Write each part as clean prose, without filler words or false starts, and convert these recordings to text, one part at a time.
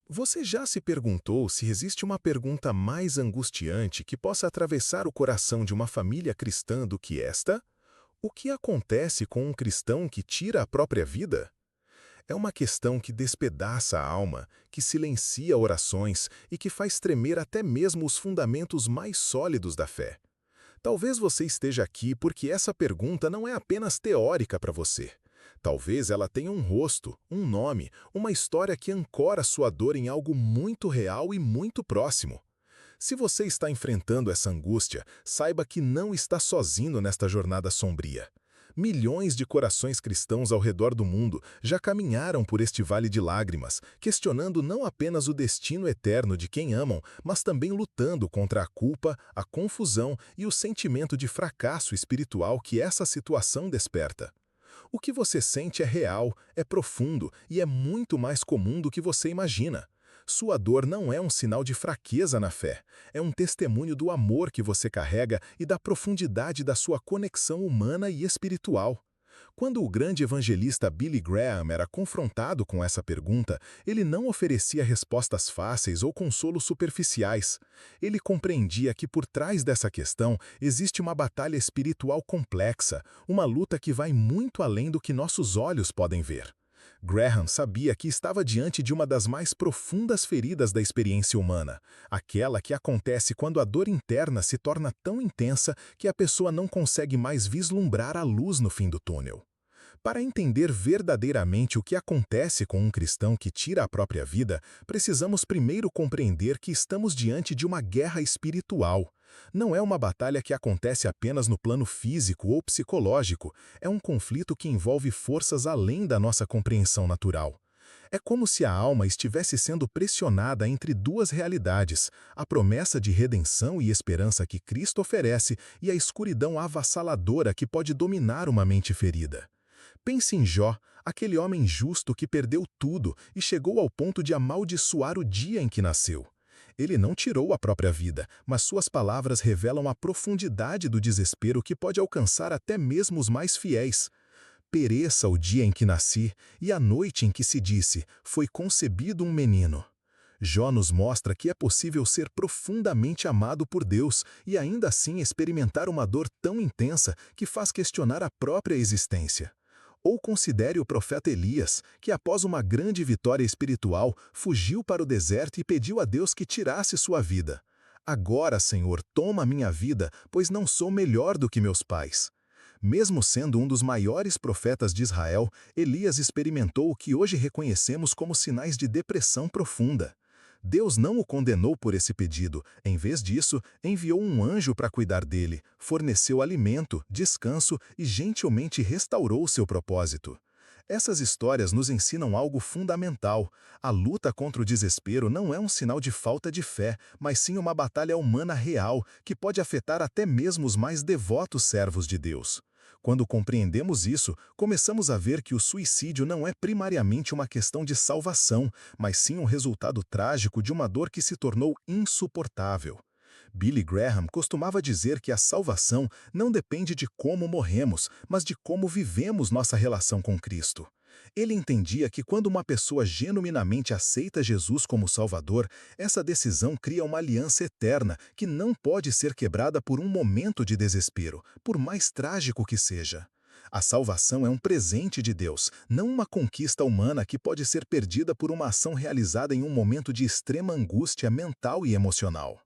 Você já se perguntou se existe uma pergunta mais angustiante que possa atravessar o coração de uma família cristã do que esta? O que acontece com um cristão que tira a própria vida? É uma questão que despedaça a alma, que silencia orações e que faz tremer até mesmo os fundamentos mais sólidos da fé. Talvez você esteja aqui porque essa pergunta não é apenas teórica para você. Talvez ela tenha um rosto, um nome, uma história que ancora sua dor em algo muito real e muito próximo. Se você está enfrentando essa angústia, saiba que não está sozinho nesta jornada sombria. Milhões de corações cristãos ao redor do mundo já caminharam por este vale de lágrimas, questionando não apenas o destino eterno de quem amam, mas também lutando contra a culpa, a confusão e o sentimento de fracasso espiritual que essa situação desperta. O que você sente é real, é profundo e é muito mais comum do que você imagina. Sua dor não é um sinal de fraqueza na fé, é um testemunho do amor que você carrega e da profundidade da sua conexão humana e espiritual. Quando o grande evangelista Billy Graham era confrontado com essa pergunta, ele não oferecia respostas fáceis ou consolos superficiais. Ele compreendia que por trás dessa questão existe uma batalha espiritual complexa, uma luta que vai muito além do que nossos olhos podem ver. Graham sabia que estava diante de uma das mais profundas feridas da experiência humana, aquela que acontece quando a dor interna se torna tão intensa que a pessoa não consegue mais vislumbrar a luz no fim do túnel. Para entender verdadeiramente o que acontece com um cristão que tira a própria vida, precisamos primeiro compreender que estamos diante de uma guerra espiritual. Não é uma batalha que acontece apenas no plano físico ou psicológico, é um conflito que envolve forças além da nossa compreensão natural. É como se a alma estivesse sendo pressionada entre duas realidades, a promessa de redenção e esperança que Cristo oferece e a escuridão avassaladora que pode dominar uma mente ferida. Pense em Jó, aquele homem justo que perdeu tudo e chegou ao ponto de amaldiçoar o dia em que nasceu. Ele não tirou a própria vida, mas suas palavras revelam a profundidade do desespero que pode alcançar até mesmo os mais fiéis. Pereça o dia em que nasci, e a noite em que se disse, foi concebido um menino. Jó nos mostra que é possível ser profundamente amado por Deus e ainda assim experimentar uma dor tão intensa que faz questionar a própria existência. Ou considere o profeta Elias, que após uma grande vitória espiritual, fugiu para o deserto e pediu a Deus que tirasse sua vida. Agora, Senhor, toma minha vida, pois não sou melhor do que meus pais. Mesmo sendo um dos maiores profetas de Israel, Elias experimentou o que hoje reconhecemos como sinais de depressão profunda. Deus não o condenou por esse pedido, em vez disso, enviou um anjo para cuidar dele, forneceu alimento, descanso e gentilmente restaurou seu propósito. Essas histórias nos ensinam algo fundamental. A luta contra o desespero não é um sinal de falta de fé, mas sim uma batalha humana real que pode afetar até mesmo os mais devotos servos de Deus. Quando compreendemos isso, começamos a ver que o suicídio não é primariamente uma questão de salvação, mas sim um resultado trágico de uma dor que se tornou insuportável. Billy Graham costumava dizer que a salvação não depende de como morremos, mas de como vivemos nossa relação com Cristo. Ele entendia que quando uma pessoa genuinamente aceita Jesus como Salvador, essa decisão cria uma aliança eterna que não pode ser quebrada por um momento de desespero, por mais trágico que seja. A salvação é um presente de Deus, não uma conquista humana que pode ser perdida por uma ação realizada em um momento de extrema angústia mental e emocional.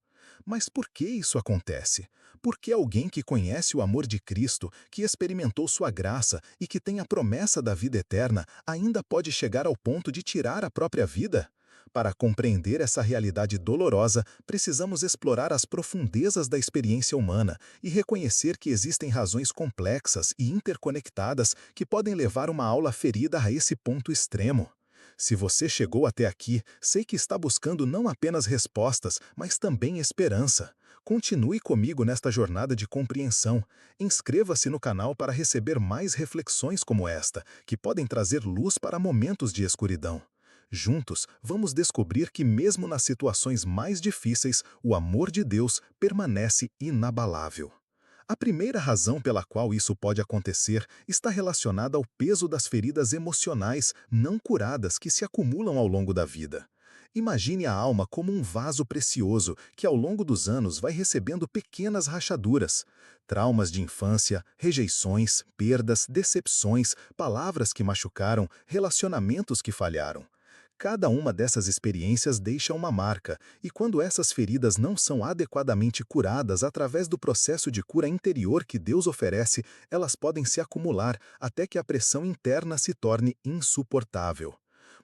Mas por que isso acontece? Por que alguém que conhece o amor de Cristo, que experimentou sua graça e que tem a promessa da vida eterna, ainda pode chegar ao ponto de tirar a própria vida? Para compreender essa realidade dolorosa, precisamos explorar as profundezas da experiência humana e reconhecer que existem razões complexas e interconectadas que podem levar uma alma ferida a esse ponto extremo. Se você chegou até aqui, sei que está buscando não apenas respostas, mas também esperança. Continue comigo nesta jornada de compreensão. Inscreva-se no canal para receber mais reflexões como esta, que podem trazer luz para momentos de escuridão. Juntos, vamos descobrir que mesmo nas situações mais difíceis, o amor de Deus permanece inabalável. A primeira razão pela qual isso pode acontecer está relacionada ao peso das feridas emocionais não curadas que se acumulam ao longo da vida. Imagine a alma como um vaso precioso que ao longo dos anos vai recebendo pequenas rachaduras. Traumas de infância, rejeições, perdas, decepções, palavras que machucaram, relacionamentos que falharam. Cada uma dessas experiências deixa uma marca, e quando essas feridas não são adequadamente curadas através do processo de cura interior que Deus oferece, elas podem se acumular até que a pressão interna se torne insuportável.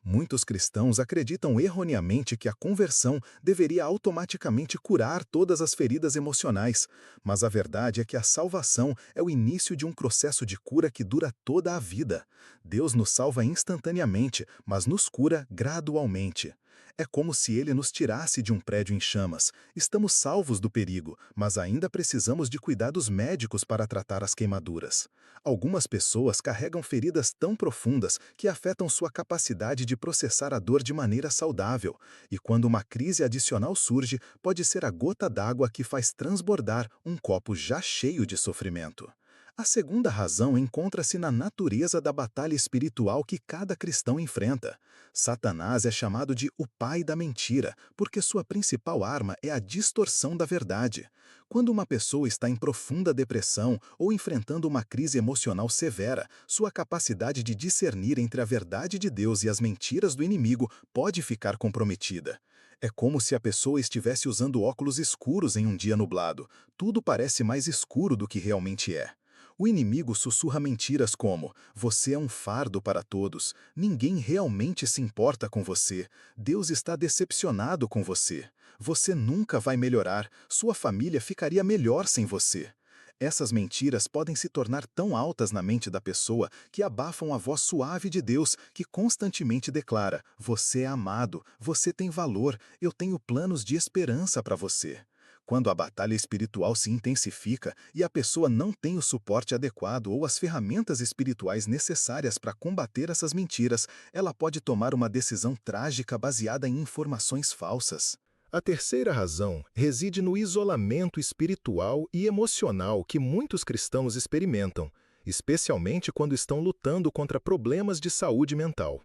Muitos cristãos acreditam erroneamente que a conversão deveria automaticamente curar todas as feridas emocionais, mas a verdade é que a salvação é o início de um processo de cura que dura toda a vida. Deus nos salva instantaneamente, mas nos cura gradualmente. É como se Ele nos tirasse de um prédio em chamas. Estamos salvos do perigo, mas ainda precisamos de cuidados médicos para tratar as queimaduras. Algumas pessoas carregam feridas tão profundas que afetam sua capacidade de processar a dor de maneira saudável, e quando uma crise adicional surge, pode ser a gota d'água que faz transbordar um copo já cheio de sofrimento. A segunda razão encontra-se na natureza da batalha espiritual que cada cristão enfrenta. Satanás é chamado de o pai da mentira, porque sua principal arma é a distorção da verdade. Quando uma pessoa está em profunda depressão ou enfrentando uma crise emocional severa, sua capacidade de discernir entre a verdade de Deus e as mentiras do inimigo pode ficar comprometida. É como se a pessoa estivesse usando óculos escuros em um dia nublado. Tudo parece mais escuro do que realmente é. O inimigo sussurra mentiras como: você é um fardo para todos, ninguém realmente se importa com você, Deus está decepcionado com você, você nunca vai melhorar, sua família ficaria melhor sem você. Essas mentiras podem se tornar tão altas na mente da pessoa que abafam a voz suave de Deus, que constantemente declara: você é amado, você tem valor, eu tenho planos de esperança para você. Quando a batalha espiritual se intensifica e a pessoa não tem o suporte adequado ou as ferramentas espirituais necessárias para combater essas mentiras, ela pode tomar uma decisão trágica baseada em informações falsas. A terceira razão reside no isolamento espiritual e emocional que muitos cristãos experimentam, especialmente quando estão lutando contra problemas de saúde mental.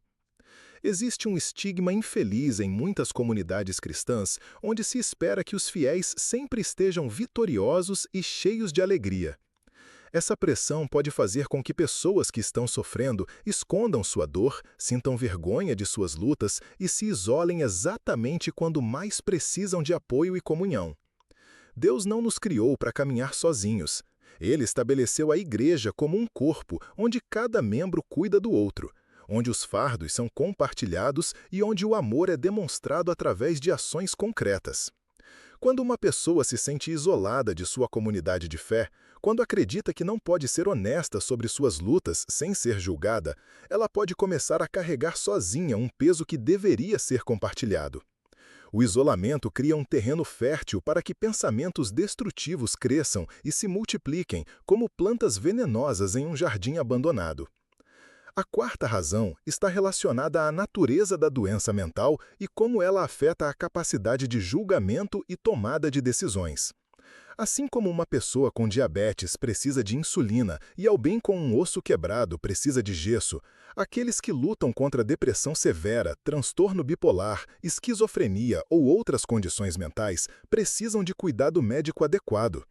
Existe um estigma infeliz em muitas comunidades cristãs, onde se espera que os fiéis sempre estejam vitoriosos e cheios de alegria. Essa pressão pode fazer com que pessoas que estão sofrendo escondam sua dor, sintam vergonha de suas lutas e se isolem exatamente quando mais precisam de apoio e comunhão. Deus não nos criou para caminhar sozinhos. Ele estabeleceu a igreja como um corpo, onde cada membro cuida do outro, onde os fardos são compartilhados e onde o amor é demonstrado através de ações concretas. Quando uma pessoa se sente isolada de sua comunidade de fé, quando acredita que não pode ser honesta sobre suas lutas sem ser julgada, ela pode começar a carregar sozinha um peso que deveria ser compartilhado. O isolamento cria um terreno fértil para que pensamentos destrutivos cresçam e se multipliquem como plantas venenosas em um jardim abandonado. A quarta razão está relacionada à natureza da doença mental e como ela afeta a capacidade de julgamento e tomada de decisões. Assim como uma pessoa com diabetes precisa de insulina e alguém com um osso quebrado precisa de gesso, aqueles que lutam contra depressão severa, transtorno bipolar, esquizofrenia ou outras condições mentais precisam de cuidado médico adequado.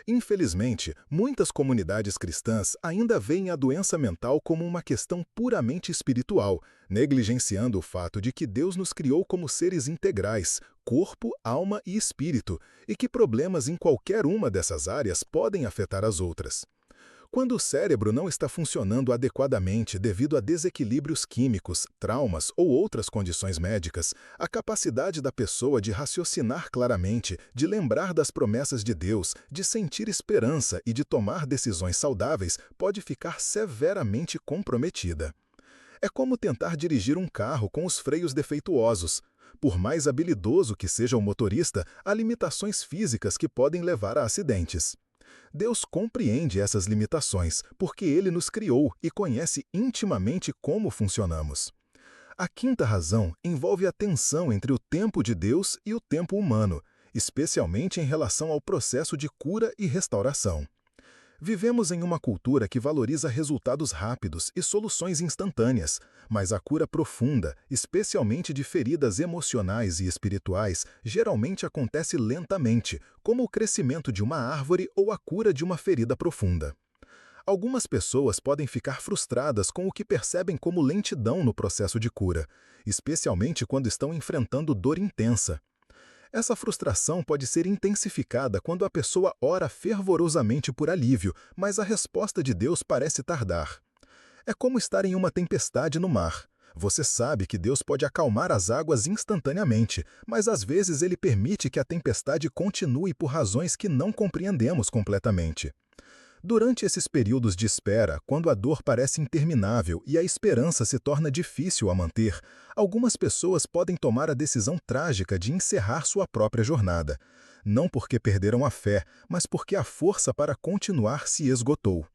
Infelizmente, muitas comunidades cristãs ainda veem a doença mental como uma questão puramente espiritual, negligenciando o fato de que Deus nos criou como seres integrais, corpo, alma e espírito, e que problemas em qualquer uma dessas áreas podem afetar as outras. Quando o cérebro não está funcionando adequadamente devido a desequilíbrios químicos, traumas ou outras condições médicas, a capacidade da pessoa de raciocinar claramente, de lembrar das promessas de Deus, de sentir esperança e de tomar decisões saudáveis pode ficar severamente comprometida. É como tentar dirigir um carro com os freios defeituosos. Por mais habilidoso que seja o motorista, há limitações físicas que podem levar a acidentes. Deus compreende essas limitações, porque Ele nos criou e conhece intimamente como funcionamos. A quinta razão envolve a tensão entre o tempo de Deus e o tempo humano, especialmente em relação ao processo de cura e restauração. Vivemos em uma cultura que valoriza resultados rápidos e soluções instantâneas, mas a cura profunda, especialmente de feridas emocionais e espirituais, geralmente acontece lentamente, como o crescimento de uma árvore ou a cura de uma ferida profunda. Algumas pessoas podem ficar frustradas com o que percebem como lentidão no processo de cura, especialmente quando estão enfrentando dor intensa. Essa frustração pode ser intensificada quando a pessoa ora fervorosamente por alívio, mas a resposta de Deus parece tardar. É como estar em uma tempestade no mar. Você sabe que Deus pode acalmar as águas instantaneamente, mas às vezes Ele permite que a tempestade continue por razões que não compreendemos completamente. Durante esses períodos de espera, quando a dor parece interminável e a esperança se torna difícil a manter, algumas pessoas podem tomar a decisão trágica de encerrar sua própria jornada. Não porque perderam a fé, mas porque a força para continuar se esgotou.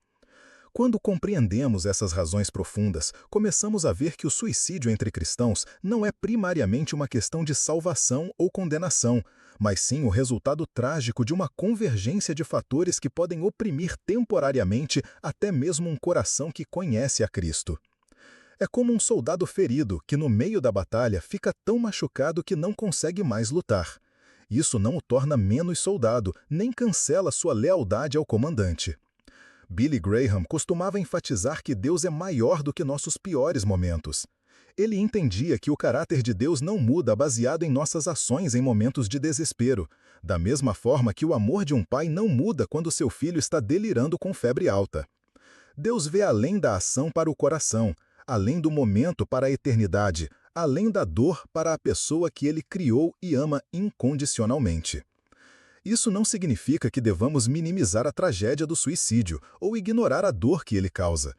Quando compreendemos essas razões profundas, começamos a ver que o suicídio entre cristãos não é primariamente uma questão de salvação ou condenação, mas sim o resultado trágico de uma convergência de fatores que podem oprimir temporariamente até mesmo um coração que conhece a Cristo. É como um soldado ferido que, no meio da batalha, fica tão machucado que não consegue mais lutar. Isso não o torna menos soldado, nem cancela sua lealdade ao comandante. Billy Graham costumava enfatizar que Deus é maior do que nossos piores momentos. Ele entendia que o caráter de Deus não muda baseado em nossas ações em momentos de desespero, da mesma forma que o amor de um pai não muda quando seu filho está delirando com febre alta. Deus vê além da ação para o coração, além do momento para a eternidade, além da dor para a pessoa que ele criou e ama incondicionalmente. Isso não significa que devamos minimizar a tragédia do suicídio ou ignorar a dor que ele causa.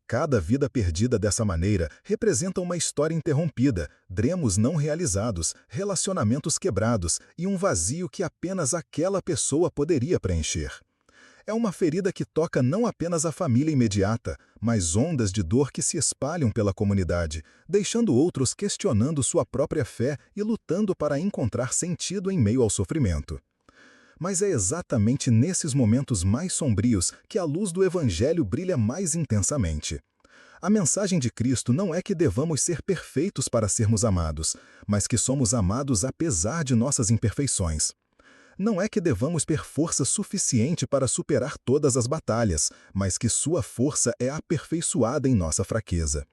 Cada vida perdida dessa maneira representa uma história interrompida, dremos não realizados, relacionamentos quebrados e um vazio que apenas aquela pessoa poderia preencher. É uma ferida que toca não apenas a família imediata, mas ondas de dor que se espalham pela comunidade, deixando outros questionando sua própria fé e lutando para encontrar sentido em meio ao sofrimento. Mas é exatamente nesses momentos mais sombrios que a luz do Evangelho brilha mais intensamente. A mensagem de Cristo não é que devamos ser perfeitos para sermos amados, mas que somos amados apesar de nossas imperfeições. Não é que devamos ter força suficiente para superar todas as batalhas, mas que sua força é aperfeiçoada em nossa fraqueza.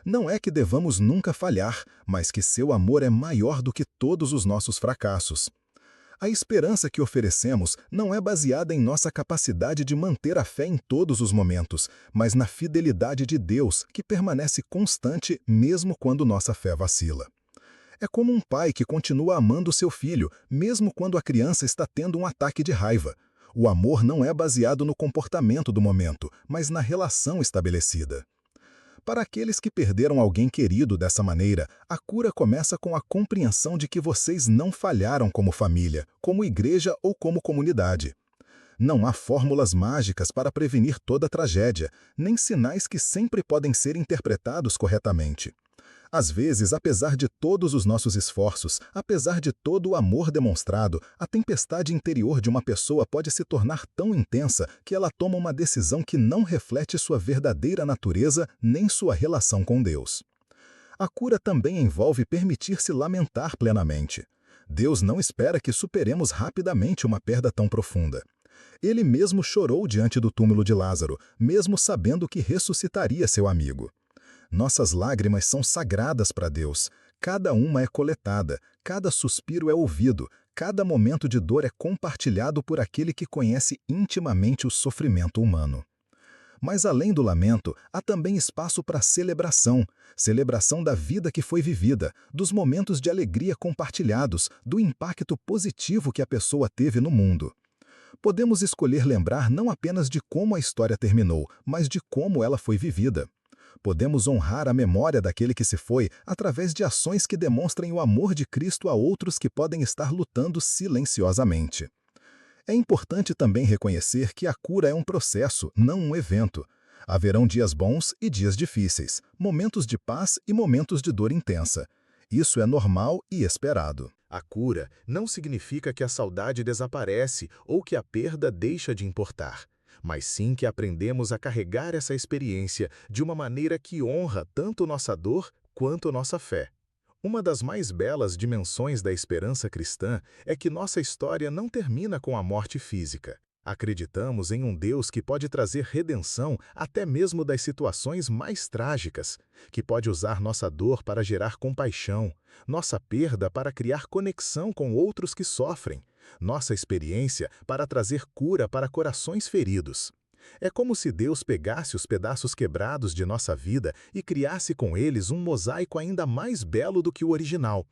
Não é que devamos nunca falhar, mas que seu amor é maior do que todos os nossos fracassos. A esperança que oferecemos não é baseada em nossa capacidade de manter a fé em todos os momentos, mas na fidelidade de Deus, que permanece constante mesmo quando nossa fé vacila. É como um pai que continua amando seu filho, mesmo quando a criança está tendo um ataque de raiva. O amor não é baseado no comportamento do momento, mas na relação estabelecida. Para aqueles que perderam alguém querido dessa maneira, a cura começa com a compreensão de que vocês não falharam como família, como igreja ou como comunidade. Não há fórmulas mágicas para prevenir toda tragédia, nem sinais que sempre podem ser interpretados corretamente. Às vezes, apesar de todos os nossos esforços, apesar de todo o amor demonstrado, a tempestade interior de uma pessoa pode se tornar tão intensa que ela toma uma decisão que não reflete sua verdadeira natureza nem sua relação com Deus. A cura também envolve permitir-se lamentar plenamente. Deus não espera que superemos rapidamente uma perda tão profunda. Ele mesmo chorou diante do túmulo de Lázaro, mesmo sabendo que ressuscitaria seu amigo. Nossas lágrimas são sagradas para Deus. Cada uma é coletada, cada suspiro é ouvido, cada momento de dor é compartilhado por aquele que conhece intimamente o sofrimento humano. Mas além do lamento, há também espaço para celebração, celebração da vida que foi vivida, dos momentos de alegria compartilhados, do impacto positivo que a pessoa teve no mundo. Podemos escolher lembrar não apenas de como a história terminou, mas de como ela foi vivida. Podemos honrar a memória daquele que se foi através de ações que demonstrem o amor de Cristo a outros que podem estar lutando silenciosamente. É importante também reconhecer que a cura é um processo, não um evento. Haverão dias bons e dias difíceis, momentos de paz e momentos de dor intensa. Isso é normal e esperado. A cura não significa que a saudade desaparece ou que a perda deixa de importar. mas sim que aprendemos a carregar essa experiência de uma maneira que honra tanto nossa dor quanto nossa fé. Uma das mais belas dimensões da esperança cristã é que nossa história não termina com a morte física. Acreditamos em um Deus que pode trazer redenção até mesmo das situações mais trágicas, que pode usar nossa dor para gerar compaixão, nossa perda para criar conexão com outros que sofrem, nossa experiência para trazer cura para corações feridos. É como se Deus pegasse os pedaços quebrados de nossa vida e criasse com eles um mosaico ainda mais belo do que o original.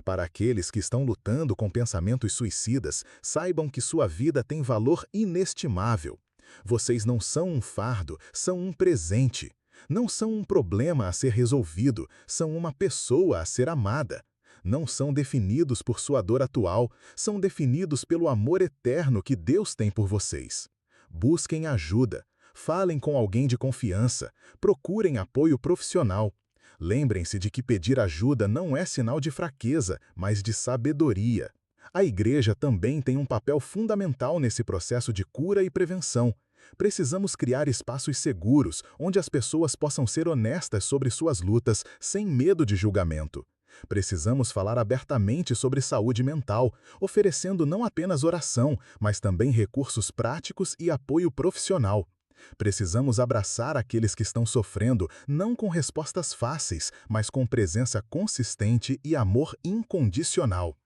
Para aqueles que estão lutando com pensamentos suicidas, saibam que sua vida tem valor inestimável. Vocês não são um fardo, são um presente. Não são um problema a ser resolvido, são uma pessoa a ser amada. Não são definidos por sua dor atual, são definidos pelo amor eterno que Deus tem por vocês. Busquem ajuda, falem com alguém de confiança, procurem apoio profissional. Lembrem-se de que pedir ajuda não é sinal de fraqueza, mas de sabedoria. A igreja também tem um papel fundamental nesse processo de cura e prevenção. Precisamos criar espaços seguros, onde as pessoas possam ser honestas sobre suas lutas, sem medo de julgamento. Precisamos falar abertamente sobre saúde mental, oferecendo não apenas oração, mas também recursos práticos e apoio profissional. Precisamos abraçar aqueles que estão sofrendo, não com respostas fáceis, mas com presença consistente e amor incondicional.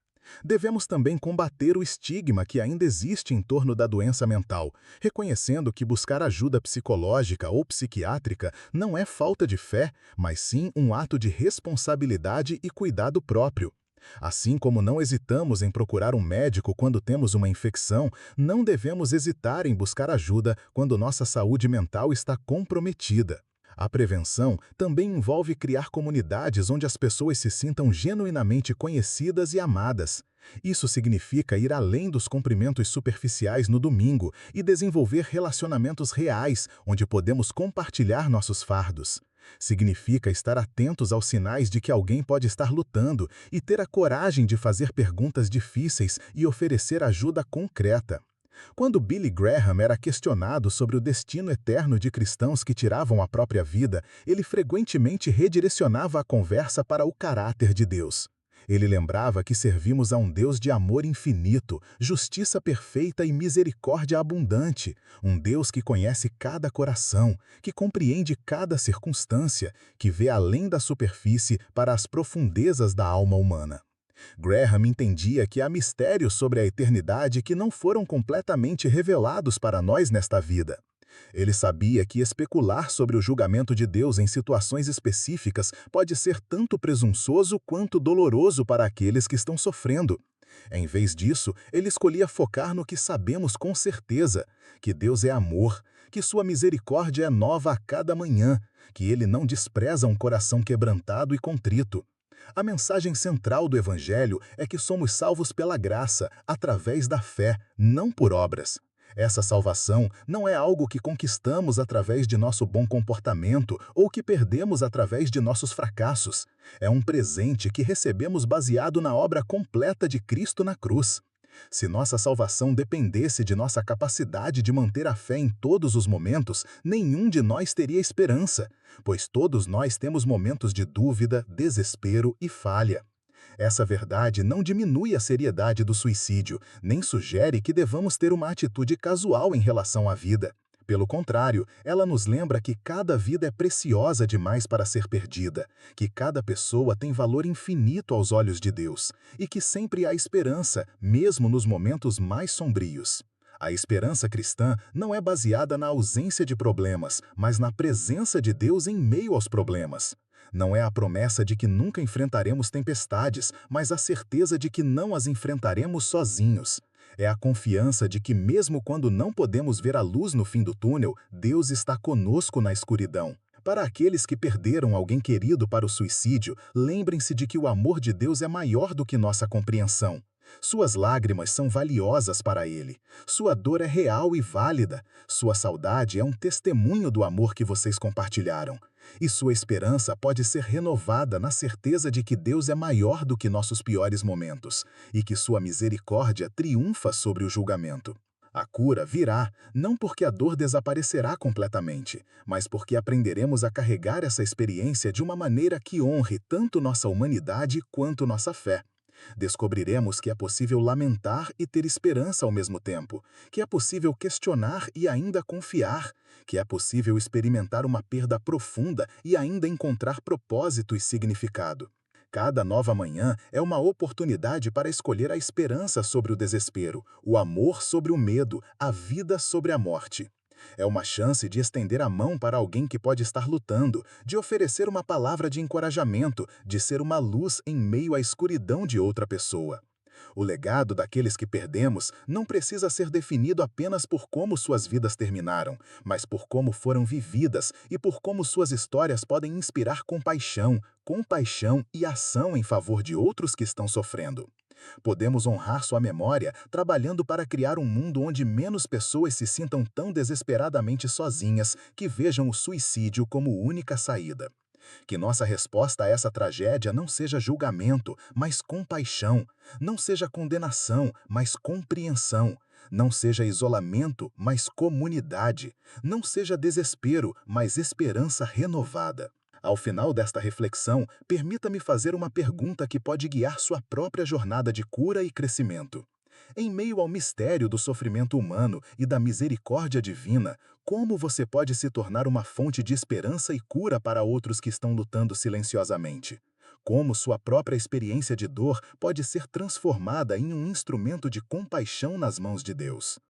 Devemos também combater o estigma que ainda existe em torno da doença mental, reconhecendo que buscar ajuda psicológica ou psiquiátrica não é falta de fé, mas sim um ato de responsabilidade e cuidado próprio. Assim como não hesitamos em procurar um médico quando temos uma infecção, não devemos hesitar em buscar ajuda quando nossa saúde mental está comprometida. A prevenção também envolve criar comunidades onde as pessoas se sintam genuinamente conhecidas e amadas. Isso significa ir além dos cumprimentos superficiais no domingo e desenvolver relacionamentos reais, onde podemos compartilhar nossos fardos. Significa estar atentos aos sinais de que alguém pode estar lutando e ter a coragem de fazer perguntas difíceis e oferecer ajuda concreta. Quando Billy Graham era questionado sobre o destino eterno de cristãos que tiravam a própria vida, ele frequentemente redirecionava a conversa para o caráter de Deus. Ele lembrava que servimos a um Deus de amor infinito, justiça perfeita e misericórdia abundante, um Deus que conhece cada coração, que compreende cada circunstância, que vê além da superfície para as profundezas da alma humana. Graham entendia que há mistérios sobre a eternidade que não foram completamente revelados para nós nesta vida. Ele sabia que especular sobre o julgamento de Deus em situações específicas pode ser tanto presunçoso quanto doloroso para aqueles que estão sofrendo. Em vez disso, ele escolhia focar no que sabemos com certeza, que Deus é amor, que sua misericórdia é nova a cada manhã, que ele não despreza um coração quebrantado e contrito. A mensagem central do Evangelho é que somos salvos pela graça, através da fé, não por obras. Essa salvação não é algo que conquistamos através de nosso bom comportamento ou que perdemos através de nossos fracassos. É um presente que recebemos baseado na obra completa de Cristo na cruz. Se nossa salvação dependesse de nossa capacidade de manter a fé em todos os momentos, nenhum de nós teria esperança, pois todos nós temos momentos de dúvida, desespero e falha. Essa verdade não diminui a seriedade do suicídio, nem sugere que devamos ter uma atitude casual em relação à vida. Pelo contrário, ela nos lembra que cada vida é preciosa demais para ser perdida, que cada pessoa tem valor infinito aos olhos de Deus, e que sempre há esperança, mesmo nos momentos mais sombrios. A esperança cristã não é baseada na ausência de problemas, mas na presença de Deus em meio aos problemas. Não é a promessa de que nunca enfrentaremos tempestades, mas a certeza de que não as enfrentaremos sozinhos. É a confiança de que mesmo quando não podemos ver a luz no fim do túnel, Deus está conosco na escuridão. Para aqueles que perderam alguém querido para o suicídio, lembrem-se de que o amor de Deus é maior do que nossa compreensão. Suas lágrimas são valiosas para Ele. Sua dor é real e válida. Sua saudade é um testemunho do amor que vocês compartilharam. E sua esperança pode ser renovada na certeza de que Deus é maior do que nossos piores momentos e que sua misericórdia triunfa sobre o julgamento. A cura virá, não porque a dor desaparecerá completamente, mas porque aprenderemos a carregar essa experiência de uma maneira que honre tanto nossa humanidade quanto nossa fé. Descobriremos que é possível lamentar e ter esperança ao mesmo tempo, que é possível questionar e ainda confiar, que é possível experimentar uma perda profunda e ainda encontrar propósito e significado. Cada nova manhã é uma oportunidade para escolher a esperança sobre o desespero, o amor sobre o medo, a vida sobre a morte. É uma chance de estender a mão para alguém que pode estar lutando, de oferecer uma palavra de encorajamento, de ser uma luz em meio à escuridão de outra pessoa. O legado daqueles que perdemos não precisa ser definido apenas por como suas vidas terminaram, mas por como foram vividas e por como suas histórias podem inspirar compaixão e ação em favor de outros que estão sofrendo. Podemos honrar sua memória trabalhando para criar um mundo onde menos pessoas se sintam tão desesperadamente sozinhas que vejam o suicídio como única saída. Que nossa resposta a essa tragédia não seja julgamento, mas compaixão, não seja condenação, mas compreensão, não seja isolamento, mas comunidade, não seja desespero, mas esperança renovada. Ao final desta reflexão, permita-me fazer uma pergunta que pode guiar sua própria jornada de cura e crescimento. Em meio ao mistério do sofrimento humano e da misericórdia divina, como você pode se tornar uma fonte de esperança e cura para outros que estão lutando silenciosamente? Como sua própria experiência de dor pode ser transformada em um instrumento de compaixão nas mãos de Deus?